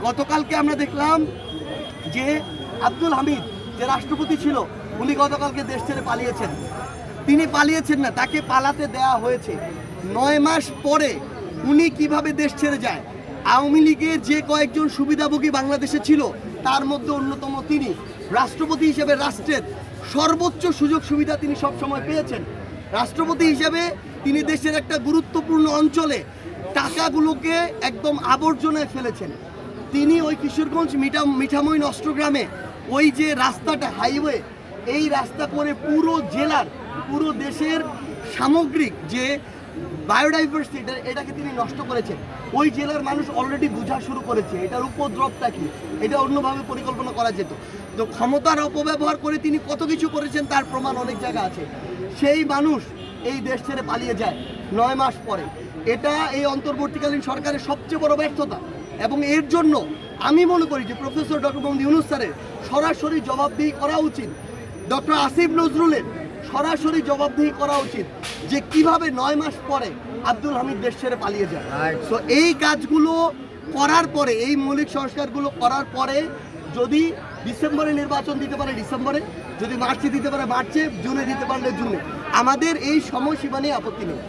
গতকালকে আমরা দেখলাম যে আব্দুল হামিদ যে রাষ্ট্রপতি ছিল উনি গতকালকে দেশ ছেড়ে পালিয়েছেন। তিনি পালিয়েছেন না, তাকে পালাতে দেয়া হয়েছে। 9 মাস পরে উনি কিভাবে দেশ ছেড়ে যায়? আওয়ামী লীগের যে কয়েকজন সুবিধাভোগী বাংলাদেশে ছিল তার মধ্যে অন্যতম তিনি। রাষ্ট্রপতি হিসেবে রাষ্ট্রের সর্বোচ্চ সুযোগ সুবিধা তিনি সবসময় পেয়েছেন। রাষ্ট্রপতি হিসেবে তিনি দেশের একটা গুরুত্বপূর্ণ অঞ্চলে টাকাগুলোকে একদম আবর্জনায় ফেলেছেন। তিনি ওই কিশোরগঞ্জ মিঠামই নষ্টগ্রামে ওই যে রাস্তাটা হাইওয়ে, এই রাস্তা করে পুরো জেলার পুরো দেশের সামগ্রিক যে বায়োডাইভার্সিটি এটাকে তিনি নষ্ট করেছেন। ওই জেলার মানুষ অলরেডি বোঝা শুরু করেছে এটার উপদ্রবটা কি, এটা অন্যভাবে পরিকল্পনা করা যেত। তো ক্ষমতার অপব্যবহার করে তিনি কত কিছু করেছেন তার প্রমাণ অনেক জায়গা আছে। সেই মানুষ এই দেশ ছেড়ে পালিয়ে যায় 9 মাস পরে। এটা এই অন্তর্বর্তীকালীন সরকারের সবচেয়ে বড় ব্যর্থতা এবং এর জন্য আমি মনে করি যে প্রফেসর ডক্টর মোহাম্মদ ইউনূস স্যারের সরাসরি জবাবদিহি করা উচিত। ডক্টর আসিফ নজরুলের সরাসরি জবাবদিহি করা উচিত যে কিভাবে 9 মাস পরে আব্দুল হামিদ দেশ ছেড়ে পালিয়ে যায়। সো এই কাজগুলো করার পরে, এই মৌলিক সংস্কারগুলো করার পরে যদি ডিসেম্বরে নির্বাচন দিতে পারে ডিসেম্বরে, যদি মার্চে দিতে পারে মার্চে, জুনে দিতে পারলে জুনে, আমাদের এই সময়সীমা নিয়ে আপত্তি নেই।